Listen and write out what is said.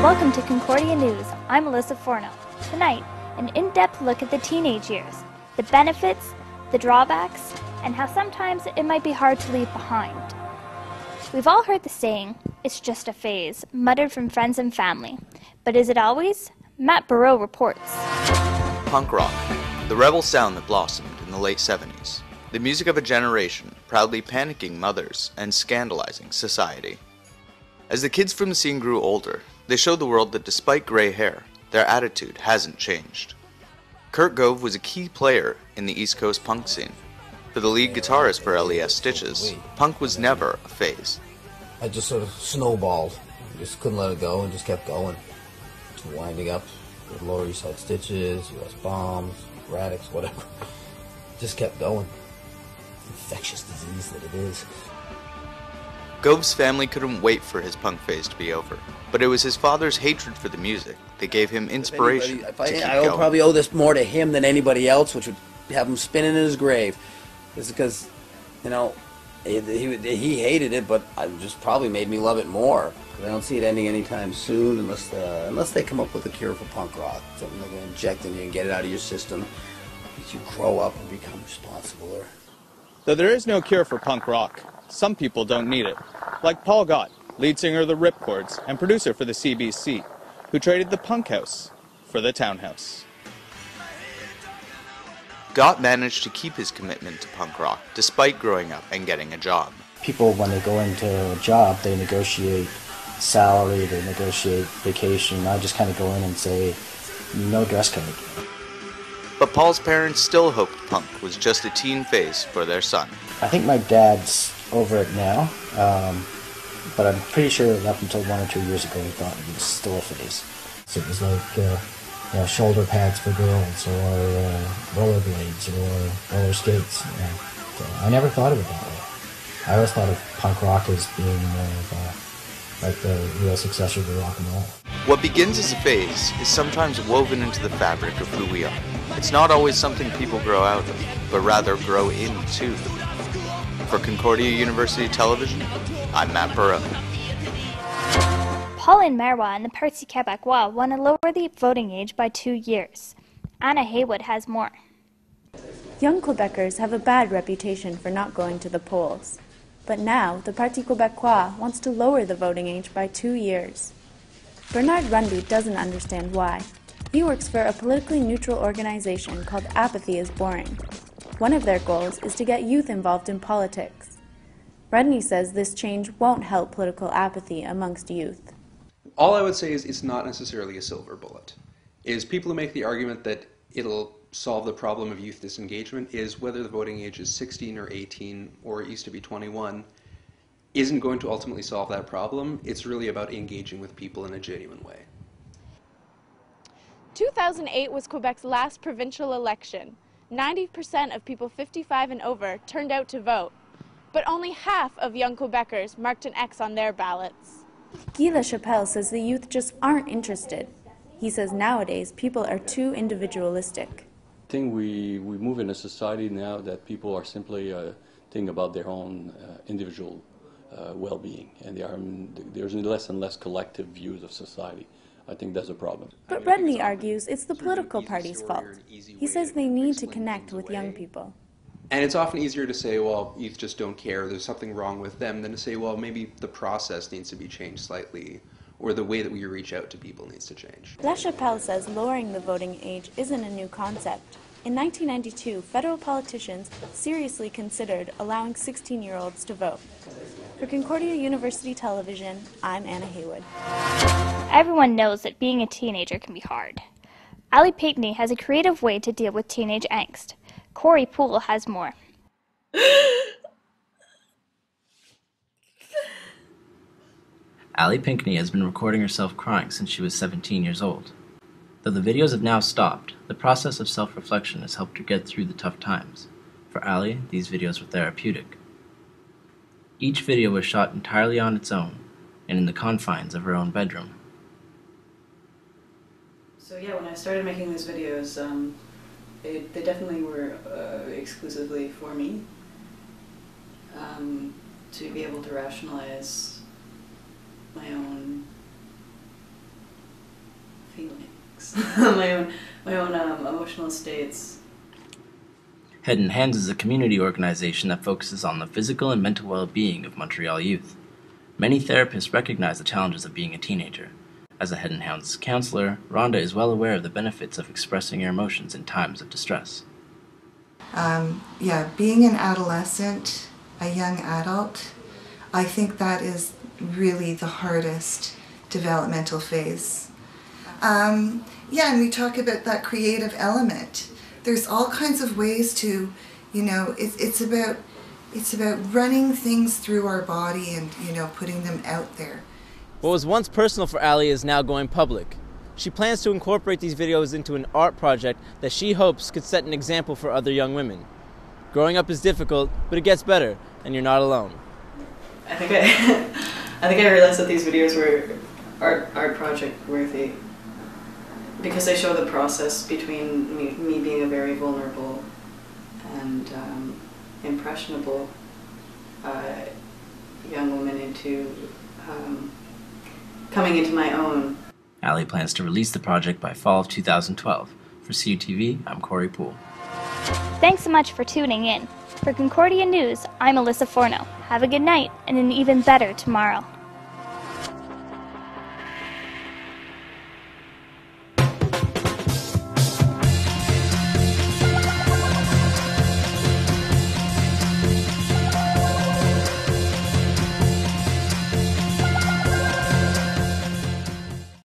Welcome to Concordia News. I'm Alyssa Forno. Tonight, an in-depth look at the teenage years, the benefits, the drawbacks, and how sometimes it might be hard to leave behind. We've all heard the saying, "It's just a phase," muttered from friends and family. But is it always? Matt Burrow reports. Punk rock, the rebel sound that blossomed in the late 70s. The music of a generation, proudly panicking mothers and scandalizing society. As the kids from the scene grew older, they showed the world that despite gray hair, their attitude hasn't changed. Kurt Gove was a key player in the East Coast punk scene. For the lead guitarist for LES Stitches, punk was never a phase. I just sort of snowballed. Just couldn't let it go and just kept going. Just winding up with Lower East Side Stitches, US Bombs, Radix, whatever. Just kept going. Infectious disease that it is. Gove's family couldn't wait for his punk phase to be over, but it was his father's hatred for the music that gave him inspiration to keep I going. probably owe this more to him than anybody else, which would have him spinning in his grave. It's because, you know, he hated it, but it just probably made me love it more. I don't see it ending anytime soon unless they come up with a cure for punk rock, something they're going to inject in you and get it out of your system, as you grow up and become responsible. Though there is no cure for punk rock, some people don't need it. Like Paul Gott, lead singer of the Ripcords and producer for the CBC, who traded the punk house for the townhouse. Gott managed to keep his commitment to punk rock despite growing up and getting a job. People, when they go into a job, they negotiate salary, they negotiate vacation. I just kind of go in and say, no dress code. But Paul's parents still hoped punk was just a teen phase for their son. I think my dad's over it now, but I'm pretty sure that up until 1 or 2 years ago he thought it was still a phase. So it was like shoulder pads for girls, or rollerblades, or roller skates. I never thought of it that way. I always thought of punk rock as being more of like the real successor to rock and roll. What begins as a phase is sometimes woven into the fabric of who we are. It's not always something people grow out of, but rather grow into. For Concordia University Television, I'm Matt Burrow. Pauline Marois and the Parti Québécois want to lower the voting age by 2 years. Anna Haywood has more. Young Quebecers have a bad reputation for not going to the polls. But now, the Parti Québécois wants to lower the voting age by 2 years. Bernard Runby doesn't understand why. He works for a politically neutral organization called Apathy is Boring. One of their goals is to get youth involved in politics. Rudney says this change won't help political apathy amongst youth. All I would say is it's not necessarily a silver bullet. People who make the argument that it'll solve the problem of youth disengagement is whether the voting age is 16 or 18, or it used to be 21, isn't going to ultimately solve that problem. It's really about engaging with people in a genuine way. 2008 was Quebec's last provincial election. 90% of people 55 and over turned out to vote, but only half of young Quebecers marked an X on their ballots. Guy Lachapelle says the youth just aren't interested. He says nowadays people are too individualistic. I think we move in a society now that people are simply thinking about their own individual well-being, and there's less and less collective views of society. I think that's a problem. But Rudney argues it's the political party's fault. He says they need to connect with young people. And it's often easier to say, well, youth just don't care, there's something wrong with them, than to say, well, maybe the process needs to be changed slightly, or the way that we reach out to people needs to change. Lachapelle says lowering the voting age isn't a new concept. In 1992, federal politicians seriously considered allowing 16-year-olds to vote. For Concordia University Television, I'm Anna Haywood. Everyone knows that being a teenager can be hard. Ali Pinckney has a creative way to deal with teenage angst. Corey Poole has more. Ali Pinckney has been recording herself crying since she was 17 years old. Though the videos have now stopped, the process of self-reflection has helped her get through the tough times. For Ali, these videos were therapeutic. Each video was shot entirely on its own, and in the confines of her own bedroom. So yeah, when I started making these videos, they definitely were exclusively for me, to be able to rationalize my own feelings, my own emotional states. Head in Hands is a community organization that focuses on the physical and mental well-being of Montreal youth. Many therapists recognize the challenges of being a teenager. As a Head in Hands counselor, Rhonda is well aware of the benefits of expressing your emotions in times of distress. Being an adolescent, a young adult, I think that is really the hardest developmental phase. And we talk about that creative element. There's all kinds of ways to, it's about running things through our body and, putting them out there. What was once personal for Ali is now going public. She plans to incorporate these videos into an art project that she hopes could set an example for other young women. Growing up is difficult, but it gets better, and you're not alone. I think I realized that these videos were art project worthy because they show the process between me being a very vulnerable and impressionable young woman into coming into my own. Ali plans to release the project by fall of 2012. For CUTV, I'm Corey Poole. Thanks so much for tuning in. For Concordia News, I'm Alyssa Forno. Have a good night and an even better tomorrow.